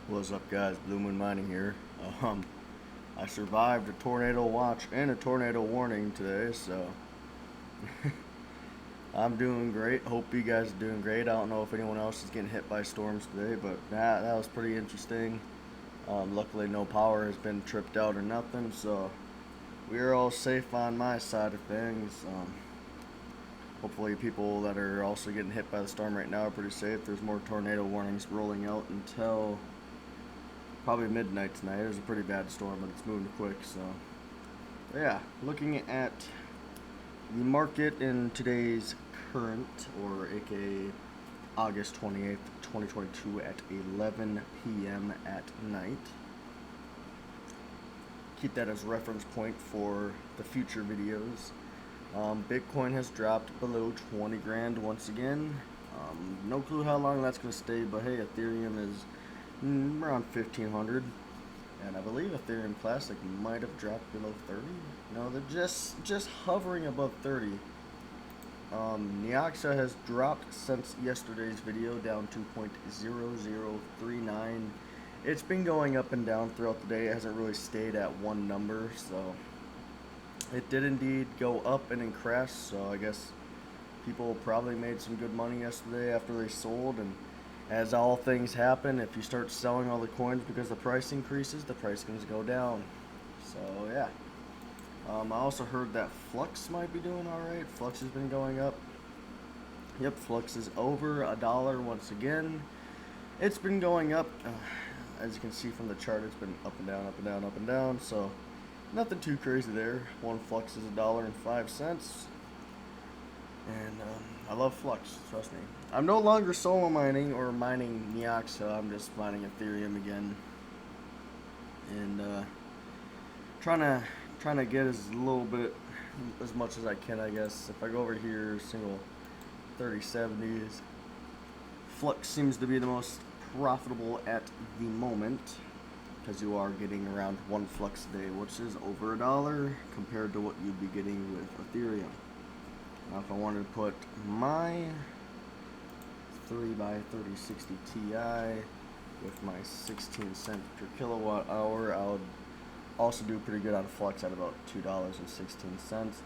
What's up, guys? Blue Moon Mining here. I survived a tornado watch and a tornado warning today, so I'm doing great. Hope you guys are doing great. I don't know if anyone else is getting hit by storms today, but that was pretty interesting. Luckily, no power has been tripped out or nothing, so we're all safe on my side of things. Hopefully, people that are also getting hit by the storm right now are pretty safe. There's more tornado warnings rolling out until probably midnight tonight. It was a pretty bad storm, but it's moving quick. So, yeah, looking at the market in today's current, or aka August 28th, 2022 at 11 p.m. at night. Keep that as reference point for the future videos. Bitcoin has dropped below 20 grand once again. No clue how long that's going to stay, but hey, Ethereum is around 1500, and I believe Ethereum Classic might have dropped below 30. No, they're just hovering above 30. Neoxa has dropped since yesterday's video down to 0.0039. It's been going up and down throughout the day. It hasn't really stayed at one number, so it did indeed go up and then crash. So I guess people probably made some good money yesterday after they sold, and as all things happen, if you start selling all the coins because the price increases, the price can go down. So yeah. I also heard that Flux might be doing alright. Flux has been going up. Yep, Flux is over $1 once again. It's been going up. As you can see from the chart, it's been up and down, up and down, up and down. So nothing too crazy there. One Flux is $1.05. And I love Flux, trust me. I'm no longer solo mining or mining Neoxa. I'm just mining Ethereum again, and trying to get as much as I can, I guess. If I go over here, single 3070s, Flux seems to be the most profitable at the moment, because you are getting around one Flux a day, which is over $1 compared to what you'd be getting with Ethereum. Now, if I wanted to put my 3x3060 Ti with my 16 cent per kilowatt hour, I would also do pretty good on Flux at about $2.16.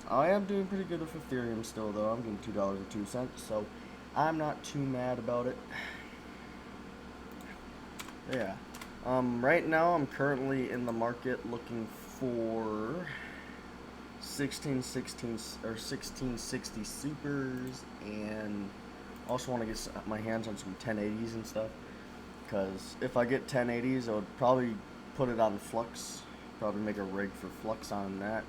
I am doing pretty good with Ethereum still, though. I'm getting $2.02, so I'm not too mad about it. Yeah. Right now, I'm currently in the market looking for 1660 supers, and also want to get my hands on some 1080s and stuff, because if I get 1080s, I would probably put it on Flux, probably make a rig for Flux on that,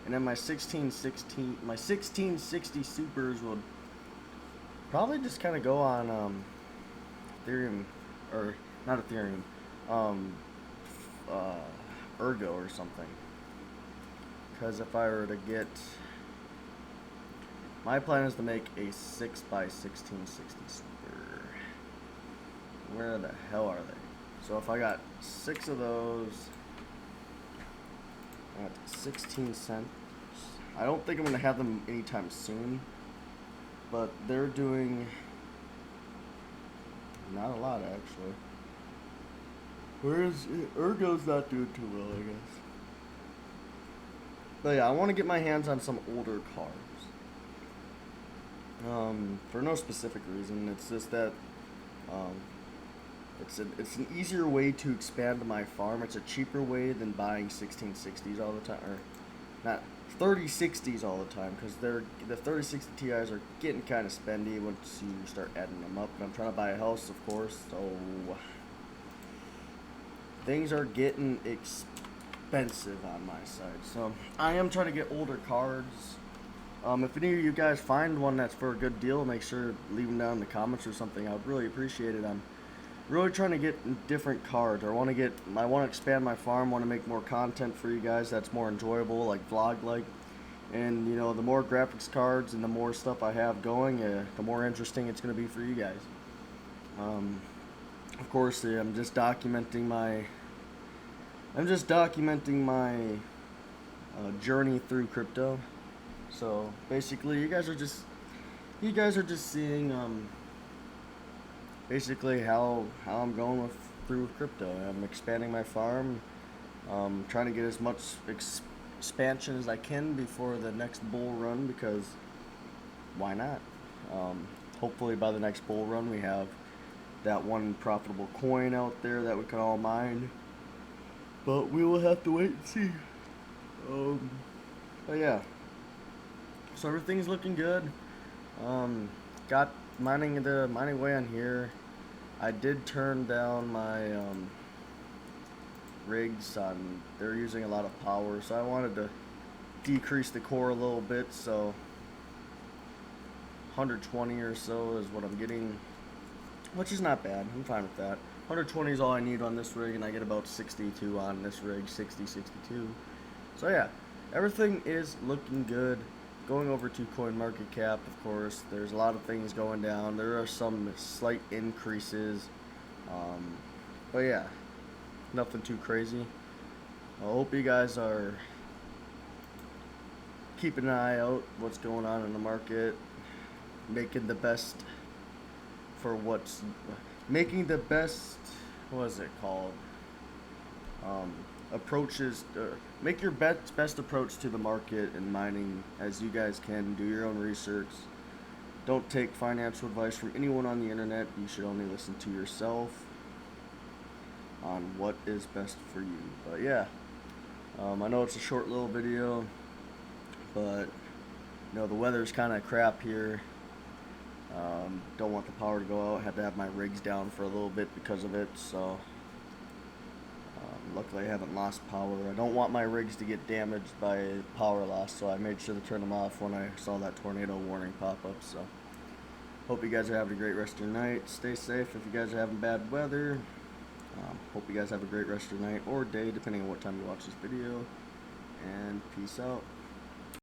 and then my 1660 supers would probably just kind of go on Ethereum, or not Ethereum, Ergo or something. Because if I were to get, my plan is to make a 6x1660 super. Where the hell are they? So if I got 6 of those at 16 cents, I don't think I'm going to have them anytime soon, but they're doing not a lot, actually. Whereas Ergo's not doing too well, I guess. But yeah, I want to get my hands on some older cars. For no specific reason. It's just that it's an easier way to expand my farm. It's a cheaper way than buying 1660s all the time, or not 3060s all the time, because the 3060 Ti's are getting kind of spendy once you start adding them up. And I'm trying to buy a house, of course, so things are getting expensive on my side. So I am trying to get older cards. If any of you guys find one that's for a good deal, make sure to leave them down in the comments or something. I would really appreciate it. I'm really trying to get different cards. I want to expand my farm. Want to make more content for you guys that's more enjoyable, like vlog like. And you know, the more graphics cards and the more stuff I have going, the more interesting it's going to be for you guys. Of course, I'm just documenting my journey through crypto. So basically, you guys are just seeing basically how I'm going through crypto. I'm expanding my farm, trying to get as much expansion as I can before the next bull run, because why not? Um, Hopefully by the next bull run we have that one profitable coin out there that we can all mine. But we will have to wait and see. Um, but yeah, so everything's looking good. Um, got mining way on here. I did turn down my rigs on. They're using a lot of power, so I wanted to decrease the core a little bit. So 120 or so is what I'm getting, which is not bad. I'm fine with that. 120 is all I need on this rig, and I get about 62 on this rig, 60, 62. So yeah, everything is looking good. Going over to CoinMarketCap, of course, there's a lot of things going down. There are some slight increases, but yeah, nothing too crazy. I hope you guys are keeping an eye out what's going on in the market, making the best for what's making the best. What is it called? Approaches. Make your best approach to the market and mining as you guys can. Do your own research. Don't take financial advice from anyone on the internet. You should only listen to yourself on what is best for you. But yeah, I know it's a short little video, but the weather's kind of crap here. Don't want the power to go out. Had to have my rigs down for a little bit because of it. So luckily I haven't lost power. I don't want my rigs to get damaged by power loss, so I made sure to turn them off when I saw that tornado warning pop up. So hope you guys are having a great rest of your night. Stay safe if you guys are having bad weather. Hope you guys have a great rest of your night or day, depending on what time you watch this video. And peace out.